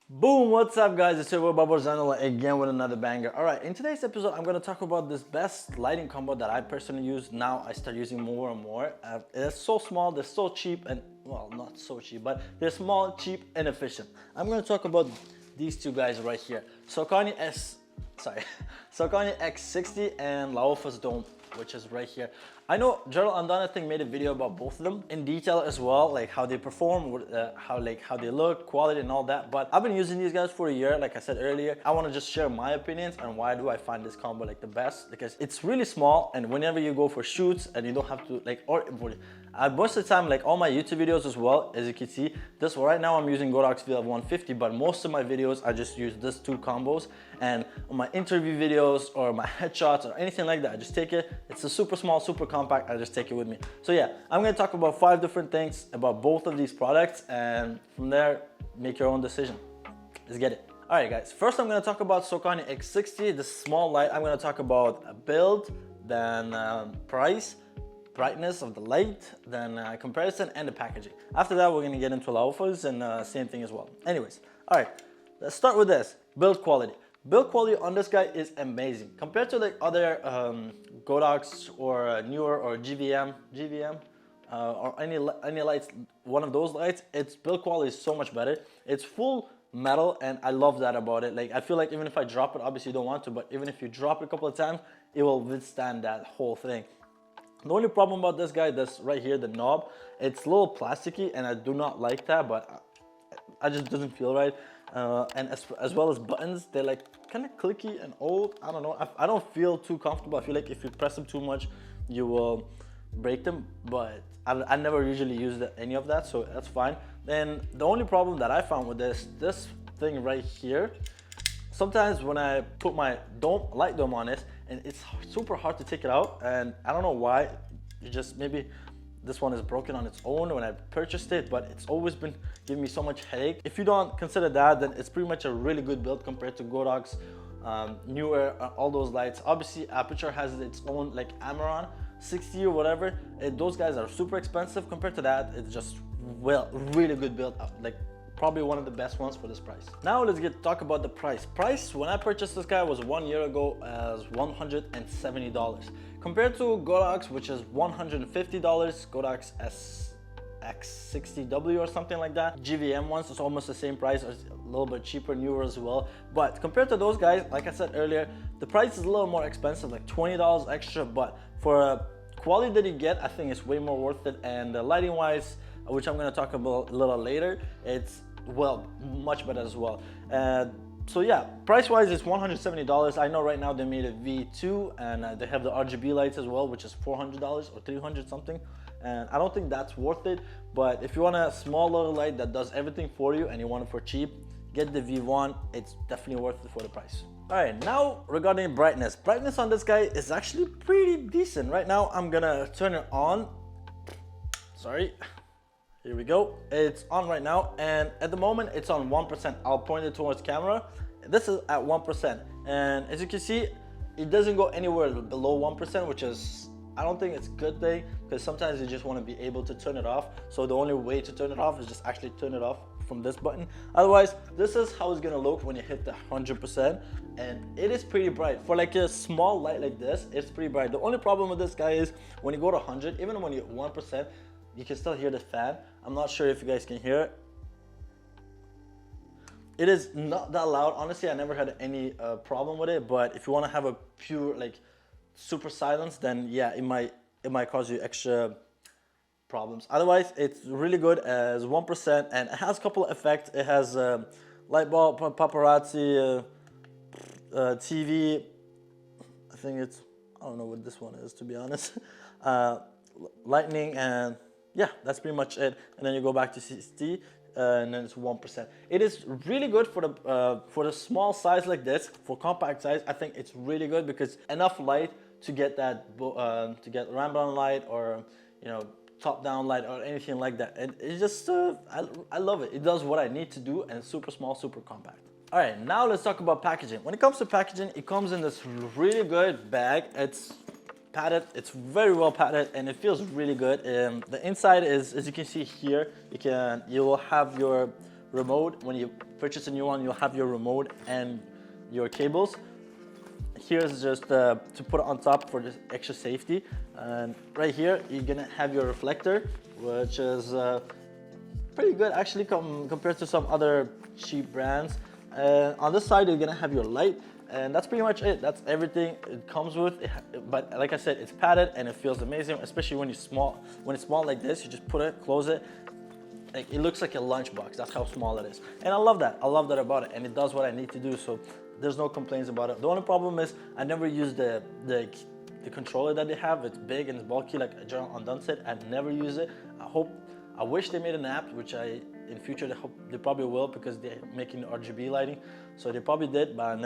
Boom, what's up guys, it's your boy Bubble Zanola again with another banger. Alright, in today's episode I'm going to talk about this best lighting combo that I personally use. Now I start using more and more. They're so small, they're so cheap and, well, not so cheap, but they're small, cheap and efficient. I'm going to talk about these two guys right here. Saucony Saucony X60 and Laowa's Dome, which is right here. I know Gerald Andon, I think, made a video about both of them in detail as well, like how they perform, how they look, quality and all that. But I've been using these guys for a year, like I said earlier. I want to just share my opinions and why do I find this combo like the best, because it's really small and whenever you go for shoots and you don't have to most of the time, like all my YouTube videos as well, as you can see, this right now I'm using Godox VL150, but most of my videos I just use these two combos, and on my interview videos or my headshots or anything like that, I just take it. It's a super small, super compact, I just take it with me. So yeah, I'm gonna talk about 5 different things about both of these products, and from there, make your own decision. Let's get it. All right guys, first I'm gonna talk about Saucony X60, the small light. I'm gonna talk about build, then price, brightness of the light, then comparison and the packaging. After that, we're gonna get into Laowa's and same thing as well. Anyways, all right, let's start with this, build quality. Build quality on this guy is amazing. Compared to like other Godox or Neewer or GVM, or any lights, one of those lights, its build quality is so much better. It's full metal and I love that about it. Like I feel like even if I drop it, obviously you don't want to, but even if you drop it a couple of times, it will withstand that whole thing. The only problem about this guy, this right here, the knob, it's a little plasticky and I do not like that, but I just doesn't feel right. And as well as buttons, they're like kind of clicky and old. I don't know. I don't feel too comfortable. I feel like if you press them too much, you will break them. But I never usually use any of that, so that's fine. And the only problem that I found with this thing right here, sometimes when I put my light dome on it, and it's super hard to take it out, and I don't know why. You just maybe this one is broken on its own when I purchased it, but it's always been giving me so much headache. If you don't consider that, then it's pretty much a really good build compared to Godox, Neewer, all those lights. Obviously, Aputure has its own like Amaron 60 or whatever. Those guys are super expensive. Compared to that, it's just really good build. Like probably one of the best ones for this price. Now let's talk about the price. When I purchased this guy was 1 year ago as $170. Compared to Godox, which is $150, Godox X60W or something like that. GVM ones is almost the same price, or a little bit cheaper, newer as well. But compared to those guys, like I said earlier, the price is a little more expensive, like $20 extra, but for a quality that you get, I think it's way more worth it. And lighting wise, which I'm gonna talk about a little later, it's much better as well. So yeah, price wise it's $170. I know right now they made a V2 and they have the RGB lights as well, which is $400 or $300 something. And I don't think that's worth it. But if you want a small little light that does everything for you and you want it for cheap, get the V1. It's definitely worth it for the price. All right, now regarding brightness. Brightness on this guy is actually pretty decent. Right now I'm gonna turn it on. Sorry. Here we go. It's on right now, and at the moment it's on 1%. I'll point it towards camera. This is at 1%, and as you can see, it doesn't go anywhere below 1%, which is, I don't think it's a good thing, because sometimes you just want to be able to turn it off. So the only way to turn it off is just actually turn it off from this button. Otherwise, this is how it's gonna look when you hit the 100%, and it is pretty bright. For like a small light like this, it's pretty bright. The only problem with this guy is when you go to 100, even when you're at 1%, you can still hear the fan. I'm not sure if you guys can hear it. It is not that loud. Honestly, I never had any problem with it, but if you want to have a pure, like, super silence, then yeah, it might cause you extra problems. Otherwise, it's really good as 1%, and it has a couple of effects. It has light bulb, paparazzi, TV. I think it's, I don't know what this one is, to be honest. Lightning, and yeah, that's pretty much it. And then you go back to 60, and then it's 1%. It is really good for the small size like this, for compact size. I think it's really good because enough light to get that Rambler light, or top down light or anything like that. And it's just I love it. It does what I need to do, and it's super small, super compact. All right, now let's talk about packaging. When it comes to packaging, it comes in this really good bag. It's padded. It's very well padded and it feels really good. The inside is, as you can see here, you will have your remote. When you purchase a new one, you'll have your remote and your cables. Here's just to put it on top for this extra safety. And right here, you're gonna have your reflector, which is pretty good actually compared to some other cheap brands. On this side, you're gonna have your light, and that's pretty much it. That's everything it comes with. But like I said, it's padded and it feels amazing, especially when it's small. When it's small like this, you just put it, close it. Like, it looks like a lunchbox. That's how small it is, and I love that. I love that about it, and it does what I need to do. So there's no complaints about it. The only problem is I never use the controller that they have. It's big and it's bulky, like Gerald Undone said. I never use it. I wish they made an app, which in future they probably will, because they're making RGB lighting. So they probably did, but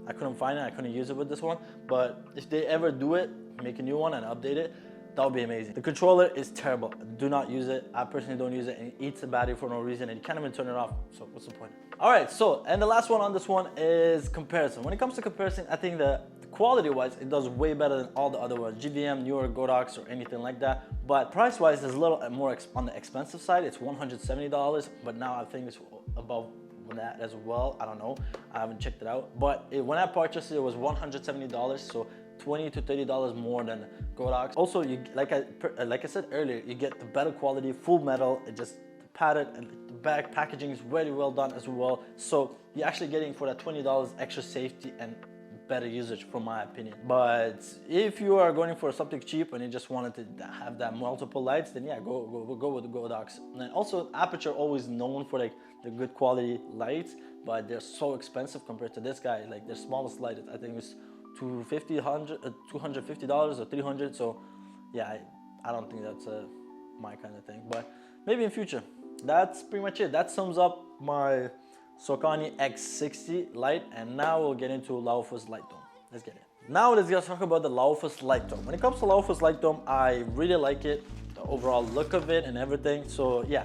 I couldn't find it. I couldn't use it with this one. But if they ever do it, make a new one and update it, that would be amazing. The controller is terrible. Do not use it. I personally don't use it, and it eats the battery for no reason, and you can't even turn it off. So what's the point? All right, so, and the last one on this one is comparison. When it comes to comparison, I think the quality-wise, it does way better than all the other ones, GVM, Neewer, Godox, or anything like that. But price-wise, it's a little more on the expensive side. It's $170, but now I think it's above that as well. I don't know. I haven't checked it out. But when I purchased it, it was $170, so $20 to $30 more than Godox. Also, you like I said earlier, you get the better quality, full metal. It just padded, and the back packaging is very well done as well. So you're actually getting for that $20 extra safety and better usage, from my opinion. But if you are going for something cheap and you just wanted to have that multiple lights, then yeah, go with the Godox. And also, Aputure always known for like the good quality lights, but they're so expensive compared to this guy. Like their smallest light, I think is $250 or $300. So yeah, I don't think that's my kind of thing, but maybe in future. That's pretty much it. That sums up my Sokani X60 light, and now we'll get into Laowa's Light Dome. Let's get it. Now let's talk about the Laowa's Light Dome. When it comes to Laowa's Light Dome, I really like it, the overall look of it and everything. So yeah,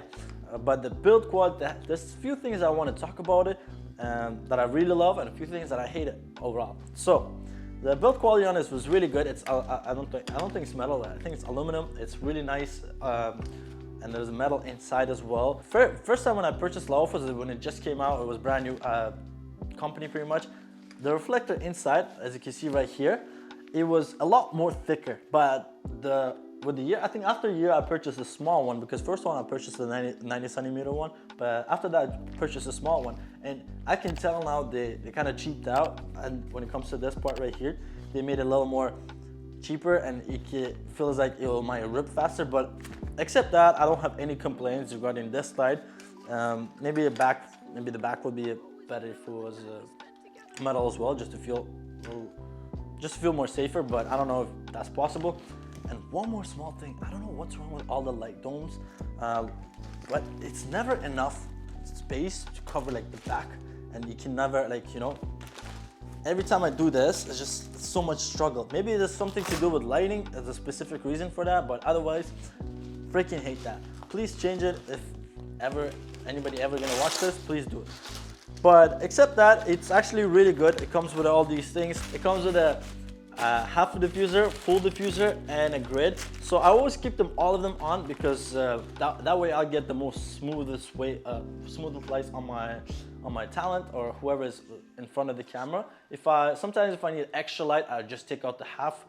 but the build quality, there's a few things I want to talk about it that I really love, and a few things that I hate it overall. So the build quality on this was really good. It's I don't think it's metal. I think it's aluminum. It's really nice. And there's metal inside as well. First time when I purchased Laowa's, when it just came out, it was brand new company pretty much. The reflector inside, as you can see right here, it was a lot more thicker. But with the year, I think after a year I purchased a small one, because first one I purchased the 90 centimeter one, but after that I purchased a small one. And I can tell now they kind of cheaped out, and when it comes to this part right here, they made it a little more cheaper, and it feels like it might rip faster. But except that, I don't have any complaints regarding this side. Maybe the back would be better if it was metal as well, just to feel more safer. But I don't know if that's possible. And one more small thing, I don't know what's wrong with all the light domes, but it's never enough space to cover like the back, and you can never, like, you know, every time I do this, it's just so much struggle. Maybe there's something to do with lighting, there's a specific reason for that, but otherwise, freaking hate that. Please change it. If anybody ever gonna watch this, please do it. But except that, it's actually really good. It comes with all these things. It comes with a half a diffuser, full diffuser, and a grid. So I always keep all of them on, because that way I'll get the most smoothest lights on my talent or whoever is in front of the camera. Sometimes if I need extra light, I just take out the half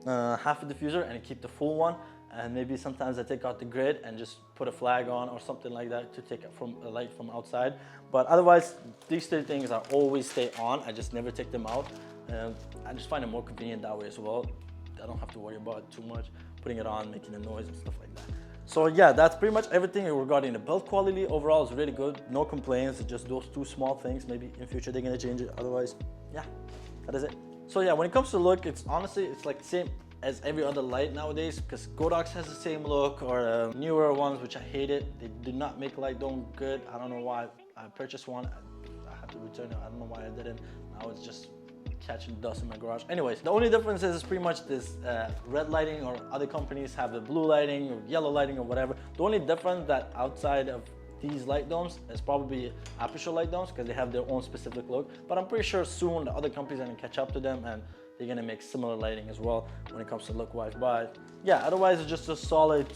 a diffuser and keep the full one. And maybe sometimes I take out the grid and just put a flag on or something like that to take a light from outside. But otherwise, these three things I always stay on. I just never take them out. I just find it more convenient that way as well. I don't have to worry about it too much, putting it on, making a noise and stuff like that. So yeah, that's pretty much everything regarding the build quality. Overall, it's really good. No complaints, just those two small things. Maybe in future they're gonna change it. Otherwise, yeah, that is it. So yeah, when it comes to look, it's honestly, it's like the same as every other light nowadays, because Godox has the same look, or newer ones, which I hated. They did not make Light Dome good. I don't know why. I purchased one. I had to return it. I don't know why I didn't. Now it's just catching dust in my garage. Anyways, the only difference is pretty much this red lighting, or other companies have the blue lighting or yellow lighting or whatever. The only difference that outside of these light domes is probably Aputure light domes, because they have their own specific look. But I'm pretty sure soon the other companies are gonna catch up to them, and they're gonna make similar lighting as well when it comes to look wise. But yeah, otherwise it's just a solid,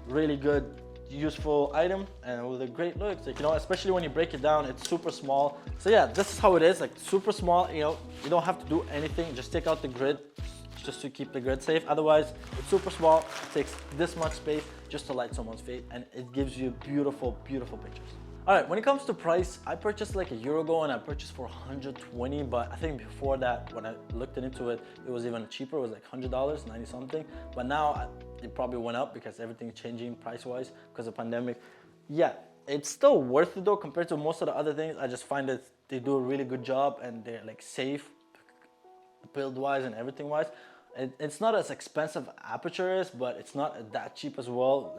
really good useful item and with a great look, like, you know, especially when you break it down, it's super small. So yeah, this is how it is, like super small. You know, you don't have to do anything, just take out the grid just to keep the grid safe. Otherwise, it's super small, it takes this much space just to light someone's face, and it gives you beautiful, beautiful pictures. All right, when it comes to price, I purchased like a year ago and I purchased for 120, but I think before that, when I looked into it, it was even cheaper. It was like $100, 90 something. But now it probably went up because everything's changing price-wise because of pandemic. Yeah, it's still worth it though compared to most of the other things. I just find that they do a really good job and they're like safe build-wise and everything-wise. It's not as expensive aperture is, but it's not that cheap as well,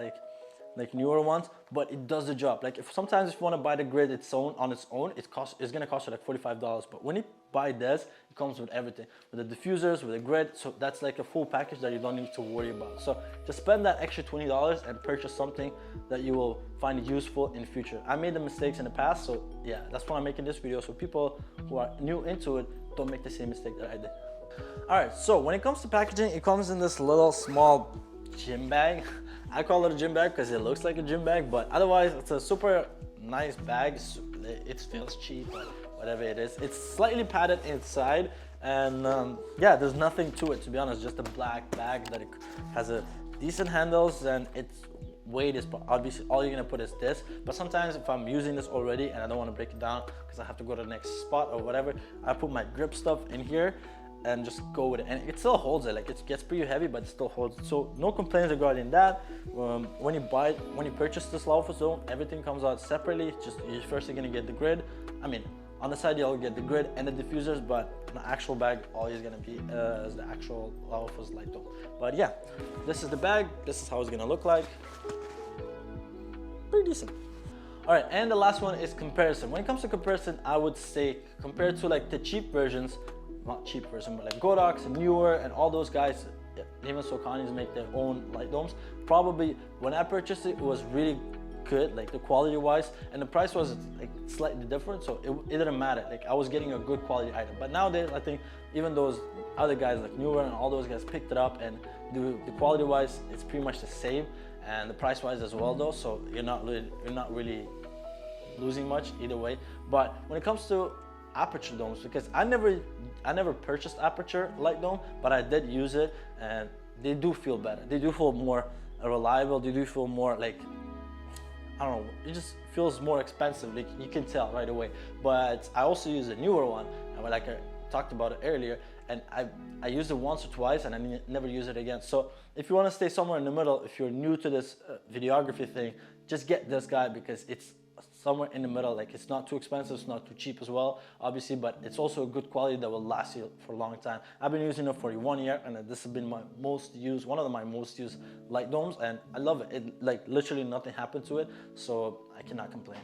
like newer ones, but it does the job. Like sometimes if you want to buy the grid on its own, it's gonna cost you like $45. But when you buy this, it comes with everything, with the diffusers, with the grid. So that's like a full package that you don't need to worry about. So just spend that extra $20 and purchase something that you will find useful in the future. I made the mistakes in the past, so yeah, that's why I'm making this video, so people who are new into it don't make the same mistake that I did. All right, so when it comes to packaging, it comes in this little small gym bag. I call it a gym bag because it looks like a gym bag, but otherwise it's a super nice bag. It feels cheap, or whatever it is. It's slightly padded inside, and yeah, there's nothing to it, to be honest. Just a black bag that it has a decent handles, and its weight is obviously all you're gonna put is this. But sometimes if I'm using this already and I don't want to break it down because I have to go to the next spot or whatever, I put my grip stuff in here and just go with it, and it still holds it. Like, it gets pretty heavy, but it still holds it. So no complaints regarding that. When you purchase this Laowa Zone, everything comes out separately. Just first you're gonna get the grid. I mean, on the side you'll get the grid and the diffusers, but the actual bag all is gonna be is the actual Laowa light dome. But yeah, this is the bag. This is how it's gonna look like. Pretty decent. All right, and the last one is comparison. When it comes to comparison, I would say compared to like the cheap versions, not cheap version, but like Godox and Neewer and all those guys, even Sokani's make their own light domes. Probably when I purchased it, it was really good, like the quality wise, and the price was like slightly different, so it didn't matter. Like, I was getting a good quality item. But nowadays, I think even those other guys like Neewer and all those guys picked it up, and the quality wise, it's pretty much the same, and the price wise as well though. So you're not really losing much either way. But when it comes to aperture domes, because I never purchased aperture light dome, but I did use it, and they do feel better. They do feel more reliable. They do feel more like, I don't know, it just feels more expensive. Like, you can tell right away. But I also use a Neewer one, and like I talked about it earlier, and I used it once or twice, and I never use it again. So if you want to stay somewhere in the middle, if you're new to this videography thing, just get this guy, because it's somewhere in the middle. Like, it's not too expensive, it's not too cheap as well, obviously, but it's also a good quality that will last you for a long time. I've been using it for 1 year, and this has been my most used, one of my most used light domes, and I love it. It, like, literally nothing happened to it, so I cannot complain.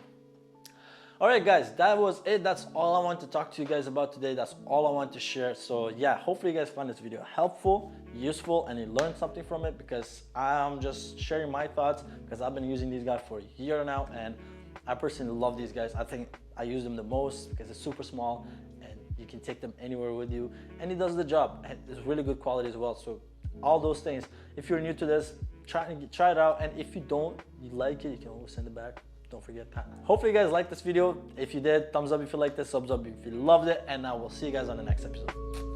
All right, guys, that was it. That's all I wanted to talk to you guys about today. That's all I wanted to share. So yeah, hopefully you guys find this video helpful, useful, and you learned something from it, because I'm just sharing my thoughts, because I've been using these guys for a year now, and I personally love these guys. I think I use them the most because it's super small and you can take them anywhere with you, and it does the job. It's really good quality as well. So all those things, if you're new to this, try it out, and if you like it, you can always send it back. Don't forget that. Hopefully you guys liked this video. If you did, thumbs up if you liked this, subs up if you loved it, and I will see you guys on the next episode.